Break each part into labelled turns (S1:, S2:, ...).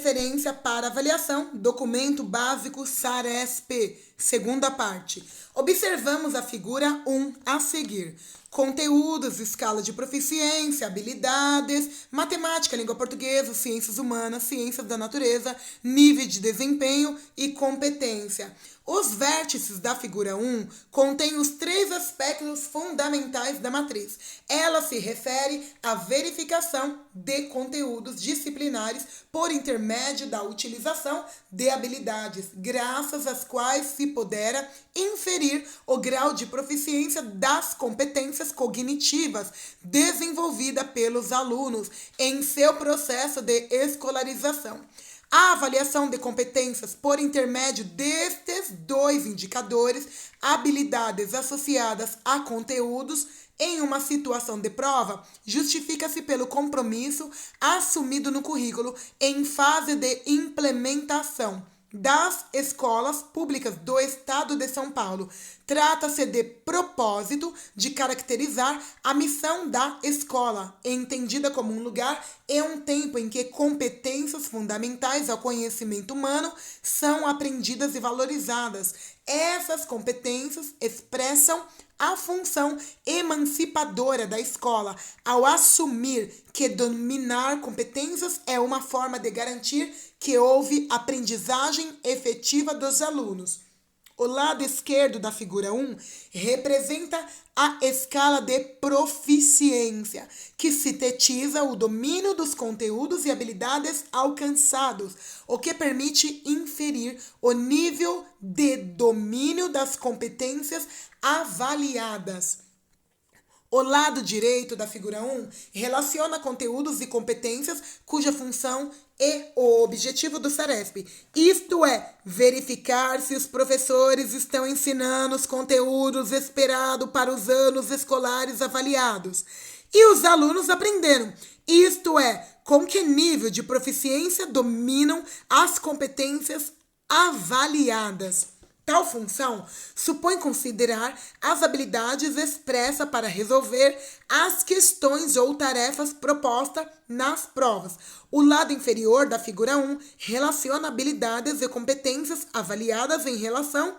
S1: referência para avaliação, documento básico SARESP, segunda parte. Observamos a figura 1 a seguir. Conteúdos, escala de proficiência, habilidades, matemática, língua portuguesa, ciências humanas, ciências da natureza, nível de desempenho e competência. Os vértices da figura 1 contêm os 3 aspectos fundamentais da matriz. Ela se refere à verificação de conteúdos disciplinares por intermédio da utilização de habilidades, graças às quais se podera inferir o grau de proficiência das competências cognitivas desenvolvida pelos alunos em seu processo de escolarização. A avaliação de competências por intermédio destes 2 indicadores, habilidades associadas a conteúdos, em uma situação de prova, justifica-se pelo compromisso assumido no currículo em fase de implementação das escolas públicas do Estado de São Paulo. Trata-se de propósito de caracterizar a missão da escola, entendida como um lugar e um tempo em que competências fundamentais ao conhecimento humano são aprendidas e valorizadas. Essas competências expressam a função emancipadora da escola, ao assumir que dominar competências é uma forma de garantir que houve aprendizagem efetiva dos alunos. O lado esquerdo da figura 1 representa a escala de proficiência, que sintetiza o domínio dos conteúdos e habilidades alcançados, o que permite inferir o nível de domínio das competências avaliadas. O lado direito da figura 1 relaciona conteúdos e competências cuja função e o objetivo do SARESP, isto é, verificar se os professores estão ensinando os conteúdos esperados para os anos escolares avaliados. E os alunos aprenderam, isto é, com que nível de proficiência dominam as competências avaliadas. Tal função supõe considerar as habilidades expressas para resolver as questões ou tarefas propostas nas provas. O lado inferior da figura 1 relaciona habilidades e competências avaliadas em relação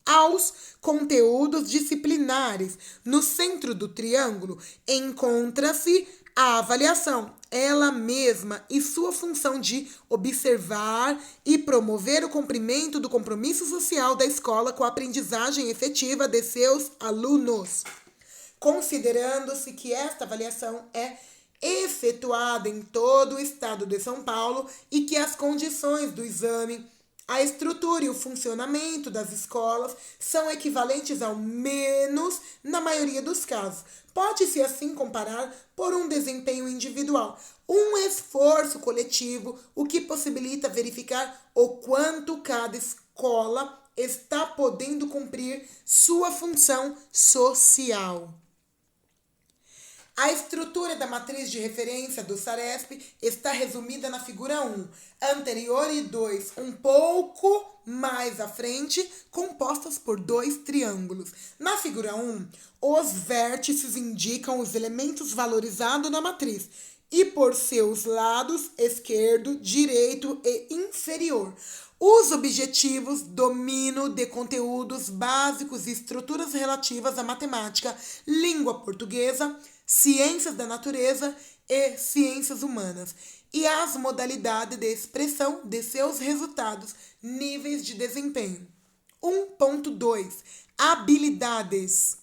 S1: aos conteúdos disciplinares. No centro do triângulo encontra-se a avaliação, ela mesma, e sua função de observar e promover o cumprimento do compromisso social da escola com a aprendizagem efetiva de seus alunos. Considerando-se que esta avaliação é efetuada em todo o estado de São Paulo e que as condições do exame, a estrutura e o funcionamento das escolas são equivalentes ao menos na maioria dos casos. Pode-se assim comparar por um desempenho individual, um esforço coletivo, o que possibilita verificar o quanto cada escola está podendo cumprir sua função social. A estrutura da matriz de referência do SARESP está resumida na figura 1, anterior e 2, um pouco mais à frente, compostas por 2 triângulos. Na figura 1, os vértices indicam os elementos valorizados na matriz e por seus lados esquerdo, direito e inferior. Os objetivos, domínio de conteúdos básicos e estruturas relativas à matemática, língua portuguesa, ciências da natureza e ciências humanas, e as modalidades de expressão de seus resultados, níveis de desempenho. 1.2 Habilidades.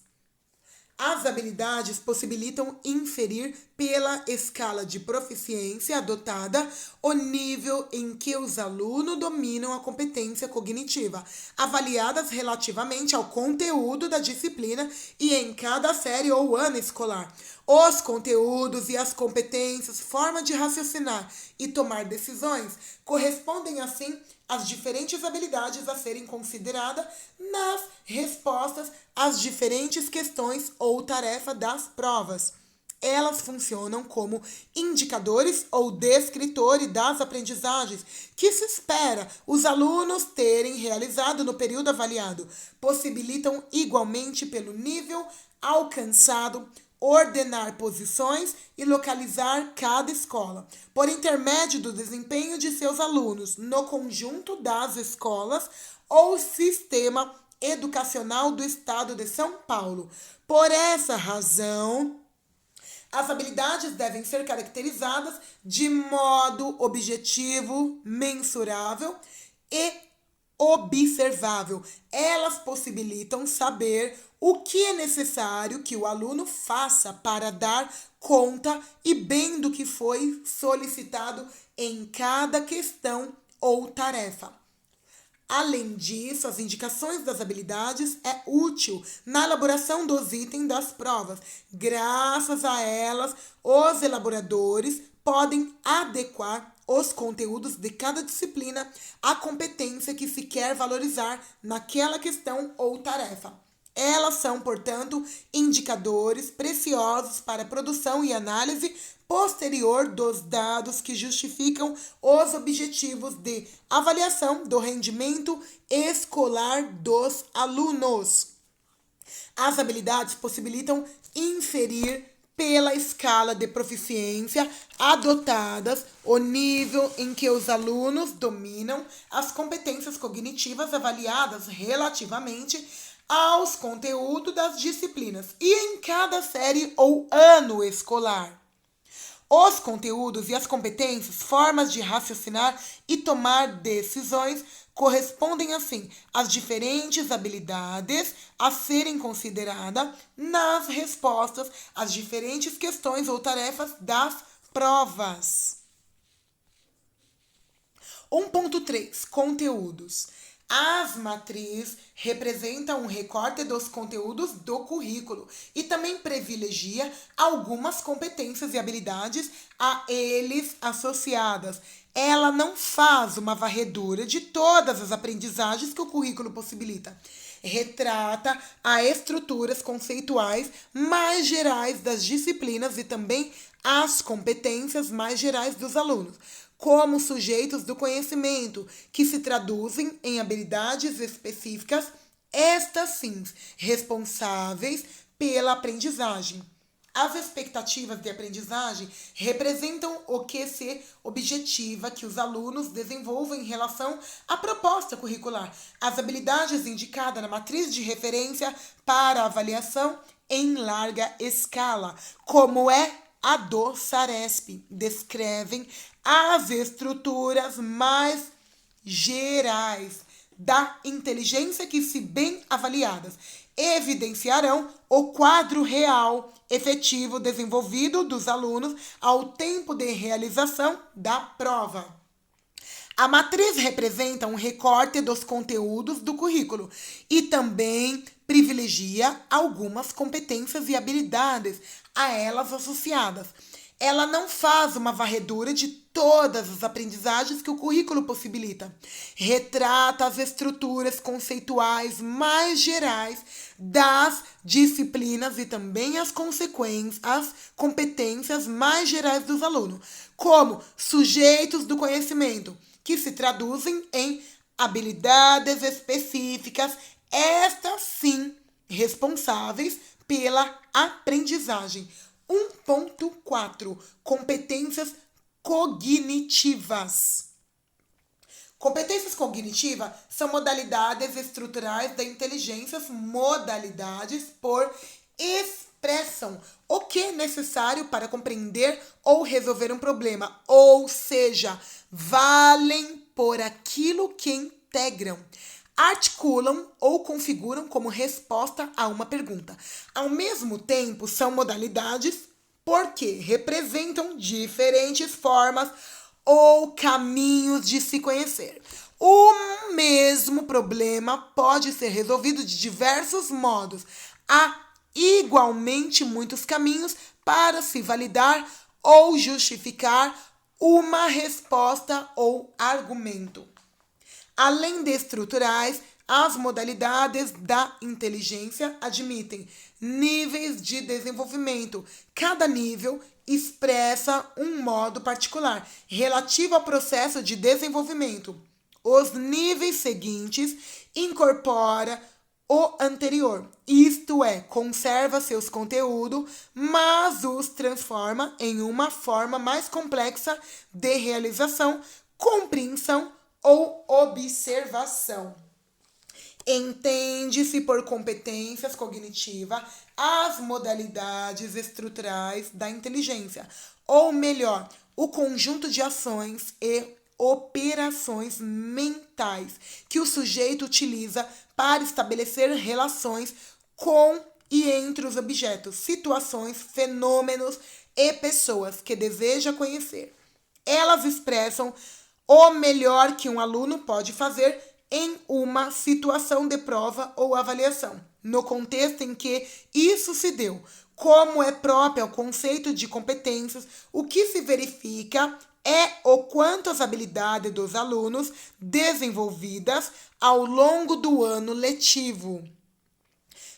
S1: As habilidades possibilitam inferir pela escala de proficiência adotada o nível em que os alunos dominam a competência cognitiva, avaliadas relativamente ao conteúdo da disciplina e em cada série ou ano escolar. Os conteúdos e as competências, forma de raciocinar e tomar decisões, correspondem assim às diferentes habilidades a serem consideradas nas respostas às diferentes questões ou tarefas das provas. Elas funcionam como indicadores ou descritores das aprendizagens que se espera os alunos terem realizado no período avaliado. Possibilitam igualmente pelo nível alcançado ordenar posições e localizar cada escola, por intermédio do desempenho de seus alunos no conjunto das escolas ou sistema educacional do Estado de São Paulo. Por essa razão, as habilidades devem ser caracterizadas de modo objetivo, mensurável e observável. Elas possibilitam saber o que é necessário que o aluno faça para dar conta e bem do que foi solicitado em cada questão ou tarefa. Além disso, as indicações das habilidades é útil na elaboração dos itens das provas. Graças a elas, os elaboradores podem adequar os conteúdos de cada disciplina à competência que se quer valorizar naquela questão ou tarefa. Elas são, portanto, indicadores preciosos para a produção e análise posterior dos dados que justificam os objetivos de avaliação do rendimento escolar dos alunos. As habilidades possibilitam inferir pela escala de proficiência adotadas o nível em que os alunos dominam as competências cognitivas avaliadas relativamente aos conteúdos das disciplinas e em cada série ou ano escolar. Os conteúdos e as competências, formas de raciocinar e tomar decisões, correspondem, assim, às diferentes habilidades a serem consideradas nas respostas às diferentes questões ou tarefas das provas. 1.3. Conteúdos. As matrizes representam um recorte dos conteúdos do currículo e também privilegia algumas competências e habilidades a eles associadas. Ela não faz uma varredura de todas as aprendizagens que o currículo possibilita. Retrata as estruturas conceituais mais gerais das disciplinas e também as competências mais gerais dos alunos, como sujeitos do conhecimento, que se traduzem em habilidades específicas, estas sim, responsáveis pela aprendizagem. As expectativas de aprendizagem representam o que se objetiva que os alunos desenvolvam em relação à proposta curricular. As habilidades indicadas na matriz de referência para avaliação em larga escala, como é a do SARESP, descrevem as estruturas mais gerais da inteligência que, se bem avaliadas, evidenciarão o quadro real efetivo desenvolvido dos alunos ao tempo de realização da prova. A matriz representa um recorte dos conteúdos do currículo e também privilegia algumas competências e habilidades a elas associadas. Ela não faz uma varredura de todas as aprendizagens que o currículo possibilita. Retrata as estruturas conceituais mais gerais das disciplinas e também as consequências, as competências mais gerais dos alunos, como sujeitos do conhecimento, que se traduzem em habilidades específicas, estas sim responsáveis pela aprendizagem. 1.4. Competências cognitivas. Competências cognitivas são modalidades estruturais da inteligência, modalidades por expressam o que é necessário para compreender ou resolver um problema, ou seja, valem por aquilo que integram, articulam ou configuram como resposta a uma pergunta. Ao mesmo tempo, são modalidades porque representam diferentes formas ou caminhos de se conhecer. O mesmo problema pode ser resolvido de diversos modos. Há igualmente muitos caminhos para se validar ou justificar uma resposta ou argumento. Além de estruturais, as modalidades da inteligência admitem níveis de desenvolvimento. Cada nível expressa um modo particular relativo ao processo de desenvolvimento. Os níveis seguintes incorporam o anterior, isto é, conserva seus conteúdos, mas os transforma em uma forma mais complexa de realização, compreensão ou observação. Entende-se por competências cognitivas as modalidades estruturais da inteligência, ou melhor, o conjunto de ações e operações mentais que o sujeito utiliza para estabelecer relações com e entre os objetos, situações, fenômenos e pessoas que deseja conhecer. Elas expressam o melhor que um aluno pode fazer em uma situação de prova ou avaliação, no contexto em que isso se deu. Como é próprio ao conceito de competências, o que se verifica é o quanto as habilidades dos alunos desenvolvidas ao longo do ano letivo.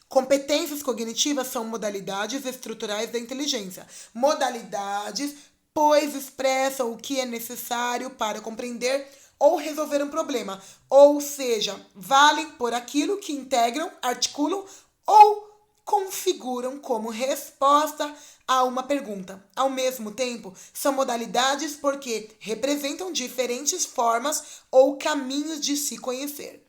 S1: Competências cognitivas são modalidades estruturais da inteligência. Modalidades, pois expressam o que é necessário para compreender ou resolver um problema, ou seja, valem por aquilo que integram, articulam ou configuram como resposta a uma pergunta. Ao mesmo tempo, são modalidades porque representam diferentes formas ou caminhos de se conhecer.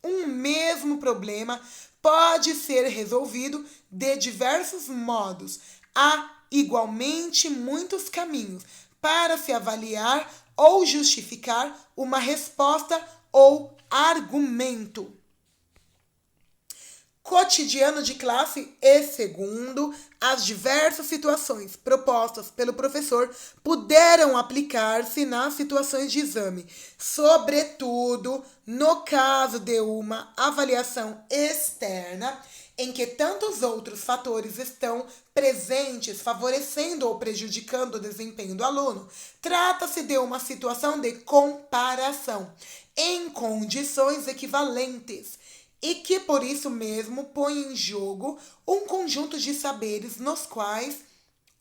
S1: Um mesmo problema pode ser resolvido de diversos modos. Há igualmente muitos caminhos para se avaliar ou justificar uma resposta ou argumento. Cotidiano de classe e segundo as diversas situações propostas pelo professor puderam aplicar-se nas situações de exame, sobretudo no caso de uma avaliação externa em que tantos outros fatores estão presentes, favorecendo ou prejudicando o desempenho do aluno. Trata-se de uma situação de comparação em condições equivalentes e que, por isso mesmo, põe em jogo um conjunto de saberes nos quais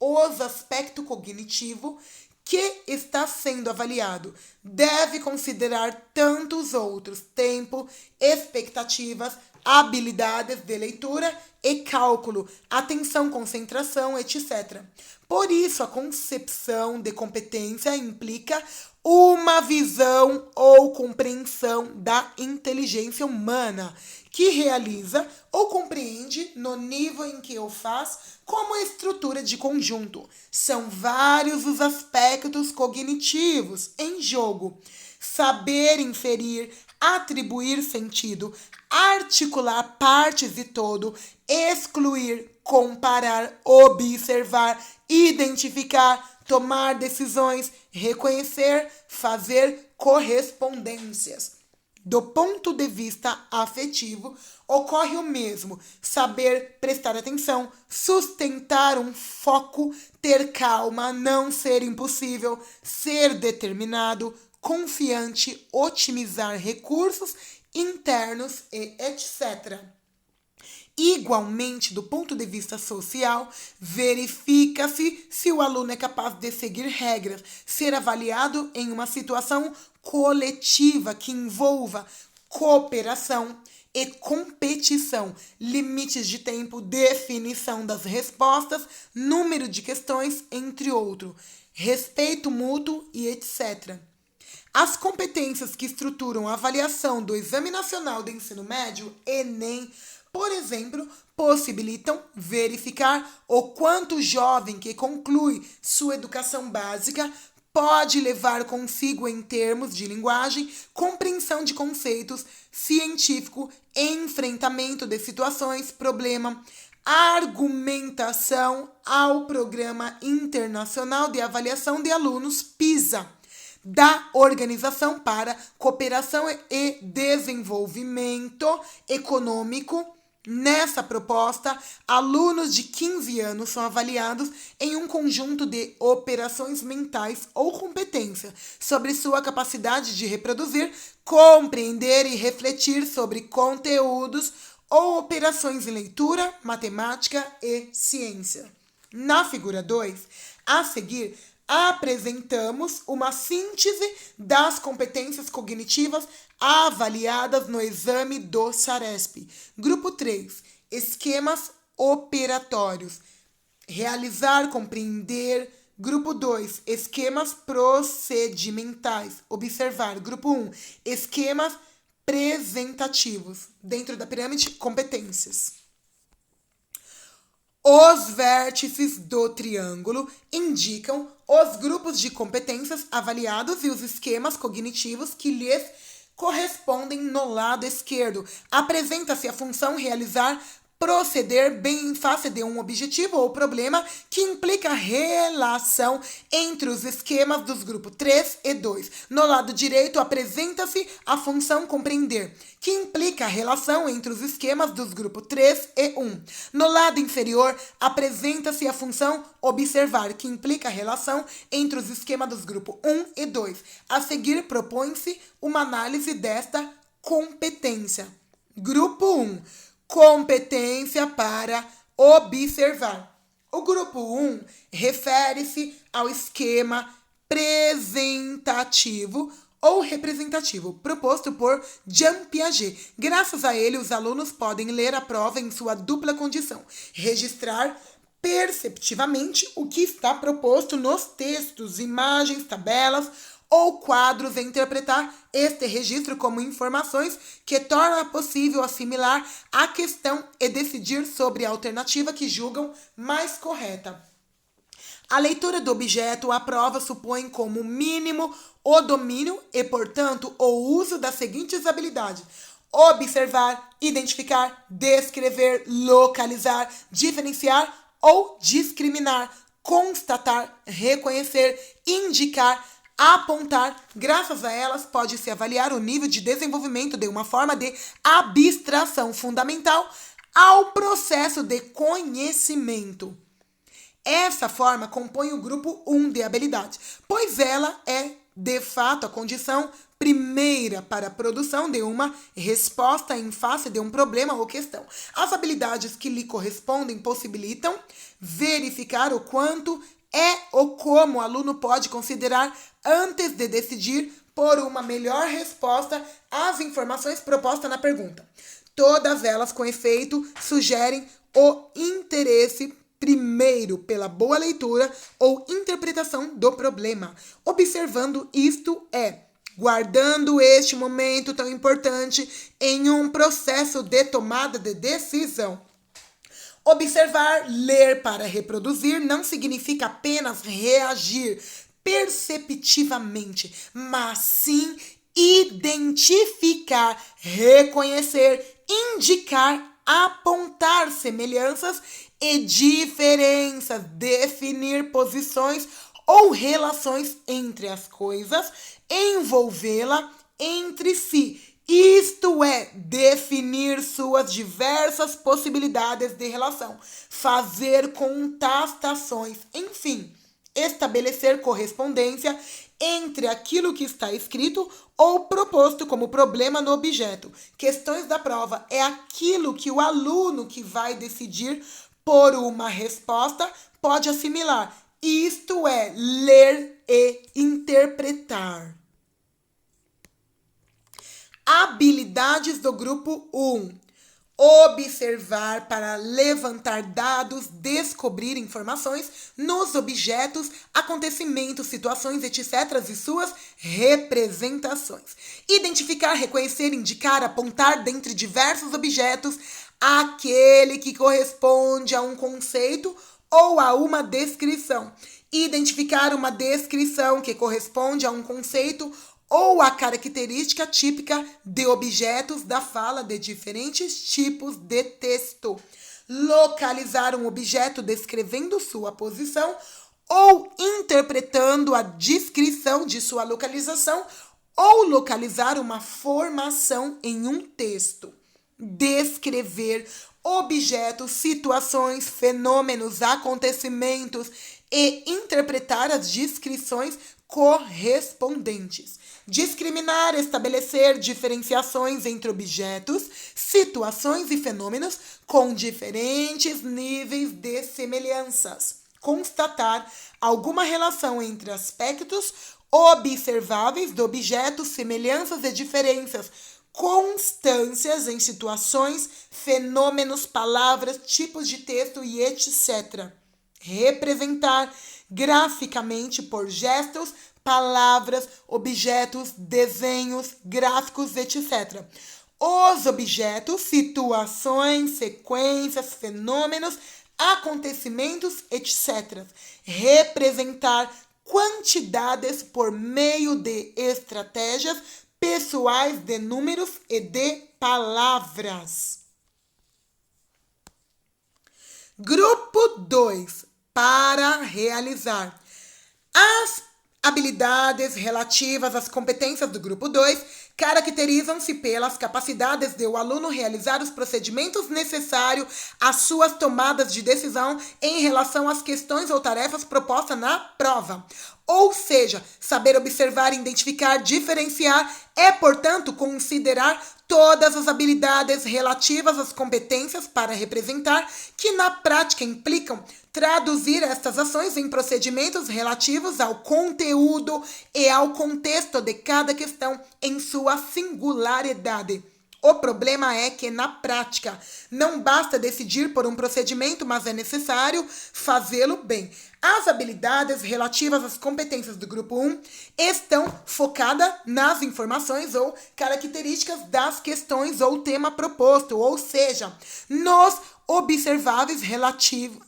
S1: os aspectos cognitivos que está sendo avaliado deve considerar tantos outros, tempo, expectativas, habilidades de leitura e cálculo, atenção, concentração, etc. Por isso, a concepção de competência implica uma visão ou compreensão da inteligência humana, que realiza ou compreende no nível em que o faz como estrutura de conjunto. São vários os aspectos cognitivos em jogo. Saber inferir, atribuir sentido, articular partes de todo, excluir, comparar, observar, identificar, tomar decisões, reconhecer, fazer correspondências. Do ponto de vista afetivo, ocorre o mesmo: saber prestar atenção, sustentar um foco, ter calma, não ser impossível, ser determinado, confiante, otimizar recursos internos e etc. Igualmente, do ponto de vista social, verifica-se se o aluno é capaz de seguir regras, ser avaliado em uma situação coletiva que envolva cooperação e competição, limites de tempo, definição das respostas, número de questões, entre outros, respeito mútuo e etc. As competências que estruturam a avaliação do Exame Nacional do Ensino Médio, Enem, por exemplo, possibilitam verificar o quanto o jovem que conclui sua educação básica pode levar consigo em termos de linguagem, compreensão de conceitos, científico, enfrentamento de situações, problema, argumentação ao Programa Internacional de Avaliação de Alunos, PISA, da Organização para Cooperação e Desenvolvimento Econômico. Nessa proposta, alunos de 15 anos são avaliados em um conjunto de operações mentais ou competência sobre sua capacidade de reproduzir, compreender e refletir sobre conteúdos ou operações em leitura, matemática e ciência. Na figura 2, a seguir, Apresentamos uma síntese das competências cognitivas avaliadas no exame do SARESP. Grupo 3, esquemas operatórios. Realizar, compreender. Grupo 2, esquemas procedimentais. Observar. Grupo 1, esquemas apresentativos. Dentro da pirâmide, competências. Os vértices do triângulo indicam os grupos de competências avaliados e os esquemas cognitivos que lhes correspondem no lado esquerdo. Apresenta-se a função realizar, proceder bem em face de um objetivo ou problema que implica relação entre os esquemas dos grupos 3 e 2. No lado direito, apresenta-se a função compreender, que implica a relação entre os esquemas dos grupos 3 e 1. No lado inferior, apresenta-se a função observar, que implica a relação entre os esquemas dos grupos 1 e 2. A seguir, propõe-se uma análise desta competência. Grupo 1. Competência para observar. O grupo 1 refere-se ao esquema apresentativo ou representativo, proposto por Jean Piaget. Graças a ele, os alunos podem ler a prova em sua dupla condição: registrar perceptivamente o que está proposto nos textos, imagens, tabelas ou quadros, e interpretar este registro como informações que torna possível assimilar a questão e decidir sobre a alternativa que julgam mais correta. A leitura do objeto à prova supõe como mínimo o domínio e, portanto, o uso das seguintes habilidades: observar, identificar, descrever, localizar, diferenciar ou discriminar, constatar, reconhecer, indicar, apontar. Graças a elas, pode-se avaliar o nível de desenvolvimento de uma forma de abstração fundamental ao processo de conhecimento. Essa forma compõe o grupo 1 de habilidade, pois ela é, de fato, a condição primeira para a produção de uma resposta em face de um problema ou questão. As habilidades que lhe correspondem possibilitam verificar o quanto é ou como o aluno pode considerar antes de decidir por uma melhor resposta às informações propostas na pergunta. Todas elas, com efeito, sugerem o interesse primeiro pela boa leitura ou interpretação do problema. Observando isto guardando este momento tão importante em um processo de tomada de decisão. Observar, ler para reproduzir não significa apenas reagir perceptivamente, mas sim identificar, reconhecer, indicar, apontar semelhanças e diferenças, definir posições ou relações entre as coisas, envolvê-la entre si. Isto é, definir suas diversas possibilidades de relação, fazer constatações, enfim, estabelecer correspondência entre aquilo que está escrito ou proposto como problema no objeto. Questões da prova é aquilo que o aluno que vai decidir por uma resposta pode assimilar. Isto é, ler e interpretar. Habilidades do grupo 1. Observar para levantar dados, descobrir informações nos objetos, acontecimentos, situações, etc. e suas representações. Identificar, reconhecer, indicar, apontar dentre diversos objetos aquele que corresponde a um conceito ou a uma descrição. Identificar uma descrição que corresponde a um conceito ou a característica típica de objetos da fala de diferentes tipos de texto. Localizar um objeto descrevendo sua posição ou interpretando a descrição de sua localização, ou localizar uma formação em um texto. Descrever objetos, situações, fenômenos, acontecimentos e interpretar as descrições correspondentes. Discriminar, estabelecer diferenciações entre objetos, situações e fenômenos com diferentes níveis de semelhanças. constatar alguma relação entre aspectos observáveis do objeto, semelhanças e diferenças, constâncias em situações, fenômenos, palavras, tipos de texto e etc. Representar graficamente por gestos, palavras, objetos, desenhos, gráficos, etc. Os objetos, situações, sequências, fenômenos, acontecimentos, etc. Representar quantidades por meio de estratégias pessoais de números e de palavras. Grupo 2. Para realizar. As habilidades relativas às competências do grupo 2 caracterizam-se pelas capacidades de o aluno realizar os procedimentos necessários às suas tomadas de decisão em relação às questões ou tarefas propostas na prova. Ou seja, saber observar, identificar, diferenciar é, portanto, considerar todas as habilidades relativas às competências para representar, que na prática implicam traduzir estas ações em procedimentos relativos ao conteúdo e ao contexto de cada questão em sua singularidade. O problema é que, na prática, não basta decidir por um procedimento, mas é necessário fazê-lo bem. As habilidades relativas às competências do grupo 1 estão focadas nas informações ou características das questões ou tema proposto, ou seja, nos observáveis relativos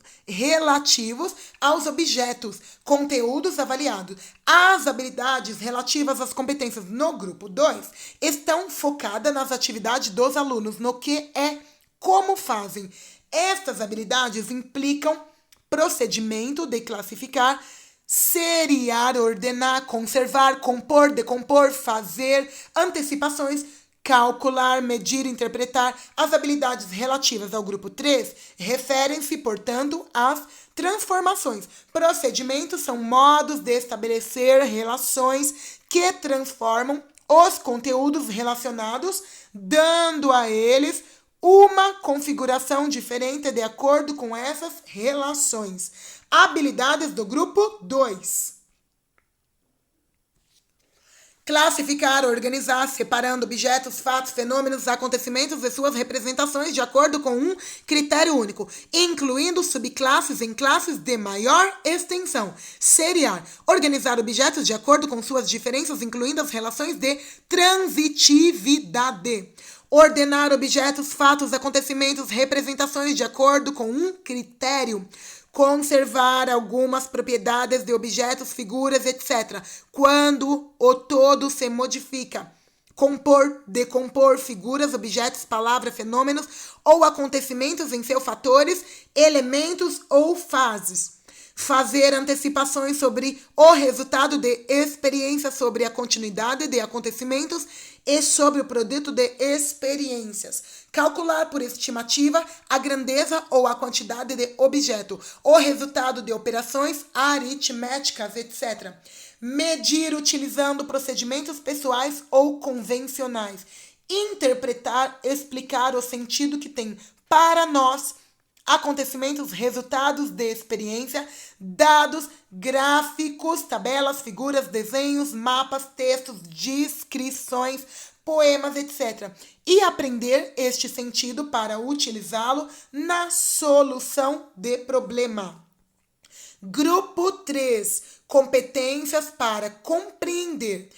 S1: aos objetos, conteúdos avaliados. As habilidades relativas às competências no grupo 2 estão focadas nas atividades dos alunos, no que é, como fazem. Estas habilidades implicam procedimento de classificar, seriar, ordenar, conservar, compor, decompor, fazer, antecipações, calcular, medir, interpretar. As habilidades relativas ao grupo 3 referem-se, portanto, às transformações. Procedimentos são modos de estabelecer relações que transformam os conteúdos relacionados, dando a eles uma configuração diferente de acordo com essas relações. Habilidades do grupo 2. Classificar, organizar, separando objetos, fatos, fenômenos, acontecimentos e suas representações de acordo com um critério único, incluindo subclasses em classes de maior extensão. Seriar, organizar objetos de acordo com suas diferenças, incluindo as relações de transitividade. Ordenar objetos, fatos, acontecimentos, representações de acordo com um critério. Conservar algumas propriedades de objetos, figuras, etc., quando o todo se modifica. Compor, decompor figuras, objetos, palavras, fenômenos ou acontecimentos em seus fatores, elementos ou fases. Fazer antecipações sobre o resultado de experiências, sobre a continuidade de acontecimentos e sobre o produto de experiências. Calcular por estimativa a grandeza ou a quantidade de objeto, o resultado de operações aritméticas, etc. Medir utilizando procedimentos pessoais ou convencionais. Interpretar, explicar o sentido que tem para nós acontecimentos, resultados de experiência, dados, gráficos, tabelas, figuras, desenhos, mapas, textos, descrições, poemas, etc. E aprender este sentido para utilizá-lo na solução de problema. Grupo 3. Competências para compreender.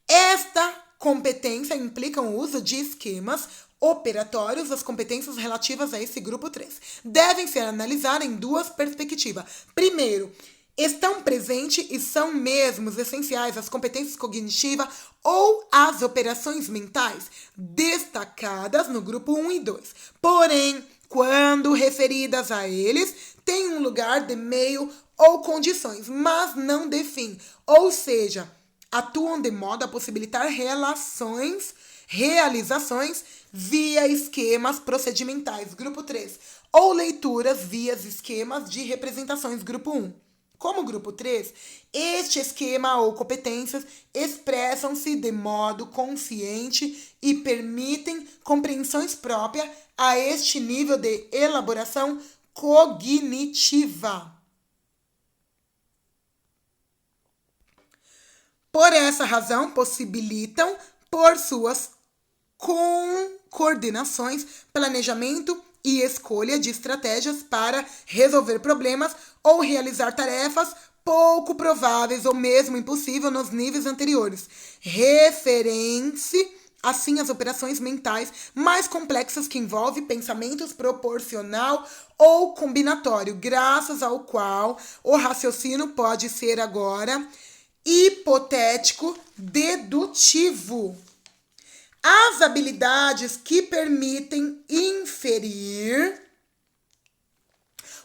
S1: Esta competência implica o uso de esquemas operatórios. As competências relativas a esse grupo 3 devem ser analisadas em duas perspectivas. Primeiro, estão presentes e são mesmos essenciais as competências cognitivas ou as operações mentais destacadas no grupo 1 e 2. Porém, quando referidas a eles, têm um lugar de meio ou condições, mas não de fim. Ou seja, atuam de modo a possibilitar realizações via esquemas procedimentais, grupo 3, ou leituras via esquemas de representações, grupo 1. Como grupo 3, este esquema ou competências expressam-se de modo consciente e permitem compreensões próprias a este nível de elaboração cognitiva. Por essa razão, possibilitam, por suas coordenações, planejamento e escolha de estratégias para resolver problemas ou realizar tarefas pouco prováveis ou mesmo impossível nos níveis anteriores. Refere-se assim as operações mentais mais complexas que envolvem pensamentos proporcional ou combinatório, graças ao qual o raciocínio pode ser agora hipotético dedutivo. As habilidades que permitem inferir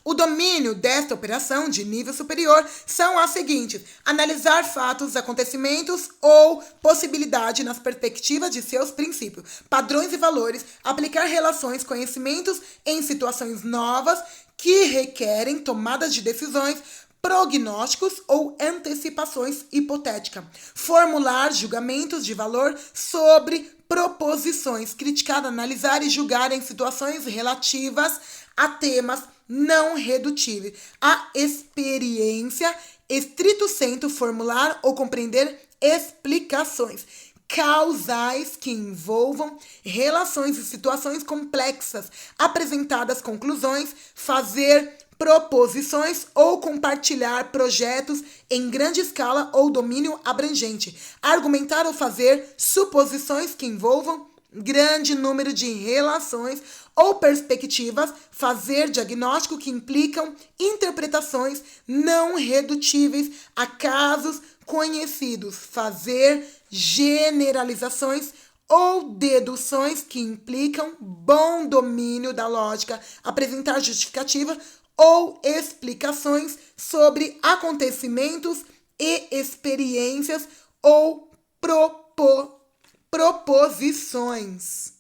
S1: o domínio desta operação de nível superior são as seguintes: analisar fatos, acontecimentos ou possibilidade nas perspectivas de seus princípios, padrões e valores, aplicar relações, conhecimentos em situações novas que requerem tomadas de decisões, prognósticos ou antecipações hipotéticas, formular julgamentos de valor sobre proposições, criticar, analisar e julgar em situações relativas a temas não redutíveis. A experiência, estrito sensu, formular ou compreender explicações causais que envolvam relações e situações complexas, apresentadas conclusões, fazer proposições ou compartilhar projetos em grande escala ou domínio abrangente, argumentar ou fazer suposições que envolvam grande número de relações ou perspectivas, fazer diagnóstico que implicam interpretações não redutíveis a casos conhecidos, fazer generalizações ou deduções que implicam bom domínio da lógica, apresentar justificativas ou explicações sobre acontecimentos e experiências ou proposições.